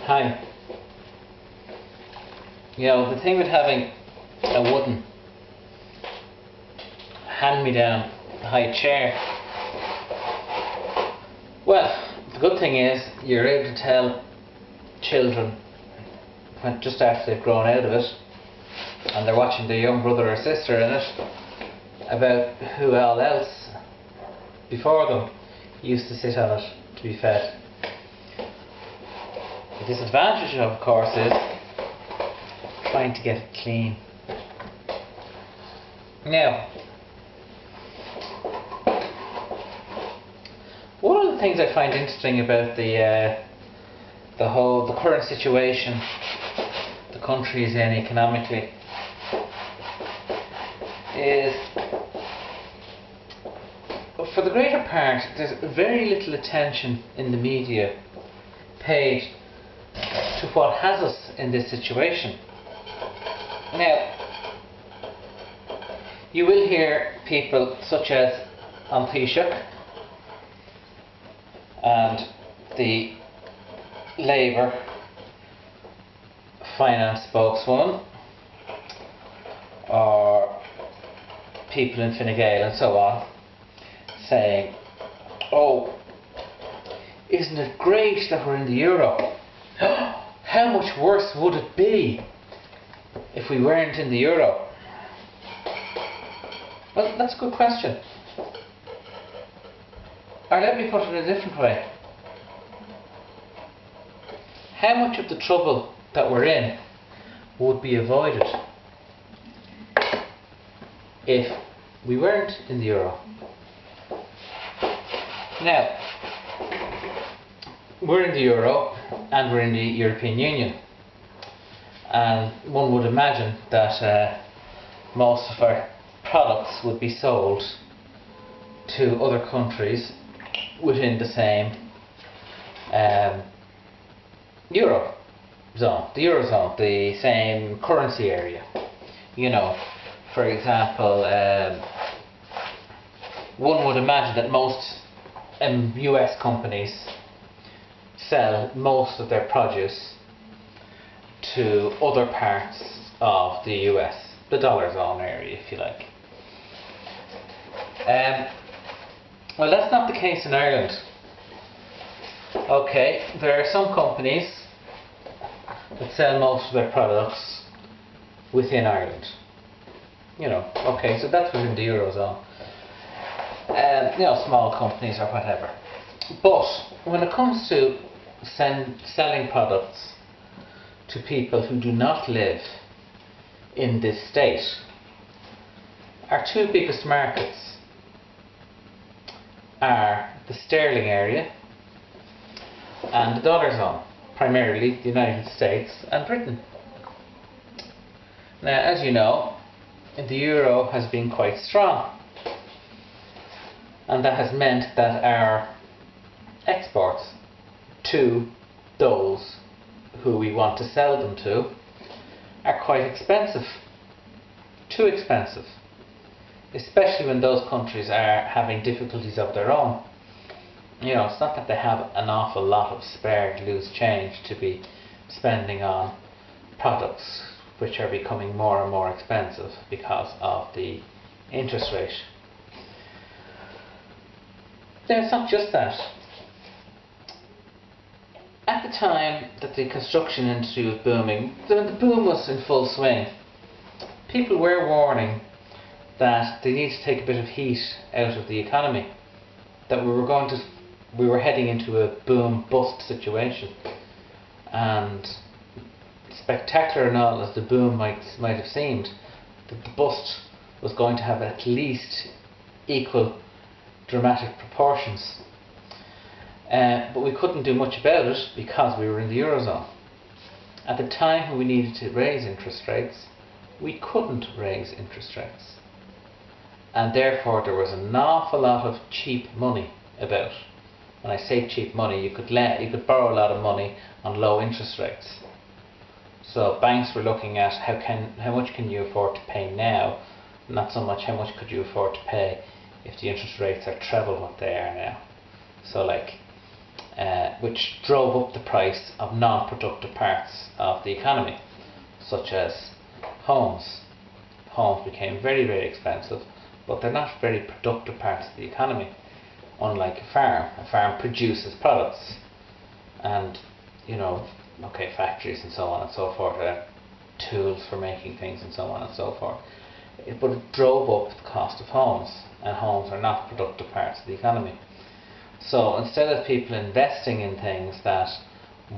Hi. You know, the thing with having a wooden hand-me-down high chair, well, the good thing is you're able to tell children when, just after they've grown out of it and they're watching their young brother or sister in it, about who all else before them used to sit on it to be fed. The disadvantage, of course, is trying to get it clean. Now, one of the things I find interesting about the current situation the country is in economically is, for the greater part, there's very little attention in the media paid to what has us in this situation. Now, you will hear people such as An Taoiseach and the Labour finance spokeswoman, or people in Fine Gael and so on, saying, "Oh, isn't it great that we're in the euro? How much worse would it be if we weren't in the euro?" Well, that's a good question. Or let me put it in a different way. How much of the trouble that we're in would be avoided if we weren't in the euro? Now, we're in the euro and we're in the European Union, and one would imagine that most of our products would be sold to other countries within the same eurozone, the same currency area. You know, for example, one would imagine that most US companies sell most of their produce to other parts of the US, the dollar zone area, if you like. Well, that's not the case in Ireland. Okay, there are some companies that sell most of their products within Ireland. You know, okay, so that's within the eurozone. You know, small companies or whatever. But when it comes to selling products to people who do not live in this state, our two biggest markets are the sterling area and the dollar zone, primarily the United States and Britain. Now, as you know, the euro has been quite strong, and that has meant that our exports to those who we want to sell them to are quite expensive. Too expensive. Especially when those countries are having difficulties of their own. You know, it's not that they have an awful lot of spare loose change to be spending on products which are becoming more and more expensive because of the interest rate. Now, it's not just that. At the time that the construction industry was booming, when the boom was in full swing, people were warning that they need to take a bit of heat out of the economy, that we were heading into a boom bust situation. And spectacular and all as the boom might have seemed, that the bust was going to have at least equal dramatic proportions. But we couldn't do much about it because we were in the eurozone. At the time when we needed to raise interest rates, we couldn't raise interest rates. And therefore there was an awful lot of cheap money about. When I say cheap money, you could borrow a lot of money on low interest rates. So banks were looking at how much can you afford to pay now, not so much how much could you afford to pay if the interest rates are treble what they are now. So like which drove up the price of non-productive parts of the economy, such as homes. Homes became very, very expensive, but they're not very productive parts of the economy. Unlike a farm produces products, and factories and so on and so forth, tools for making things and so on and so forth. But it drove up the cost of homes, and homes are not productive parts of the economy. So instead of people investing in things that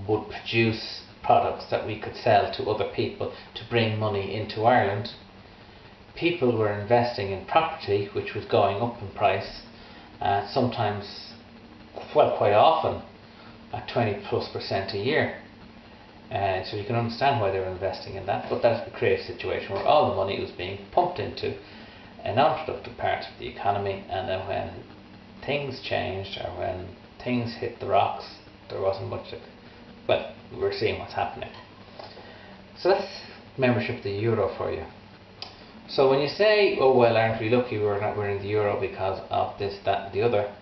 would produce products that we could sell to other people to bring money into Ireland, people were investing in property which was going up in price, sometimes, quite often, at 20+% a year. So you can understand why they were investing in that, but that created a situation where all the money was being pumped into a non-productive part of the economy, and then when things changed, or when things hit the rocks, there wasn't much we're seeing what's happening. So that's membership of the euro for you. So when you say, oh well, aren't we lucky we're in the euro because of this, that and the other,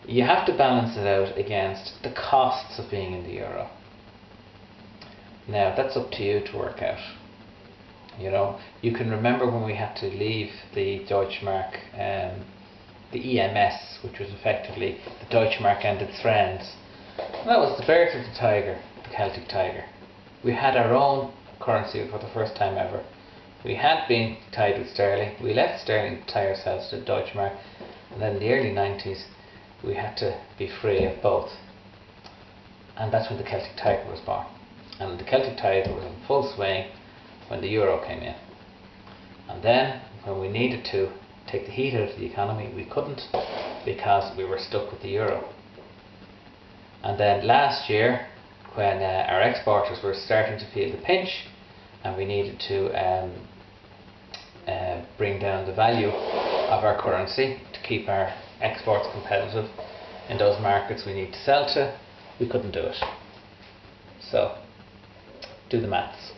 you have to balance it out against the costs of being in the euro. Now that's up to you to work out. You can remember when we had to leave the Deutschmark, the EMS, which was effectively the Deutschmark and its friends. And that was the birth of the tiger, the Celtic tiger. We had our own currency for the first time ever. We had been tied with sterling. We left sterling to tie ourselves to the Deutschmark, and then in the early 90s we had to be free of both. And that's when the Celtic tiger was born. And the Celtic tiger was in full swing when the euro came in. And then when we needed to take the heat out of the economy, we couldn't, because we were stuck with the euro. And then last year, when our exporters were starting to feel the pinch, and we needed to bring down the value of our currency to keep our exports competitive in those markets we need to sell to, we couldn't do it. So do the maths.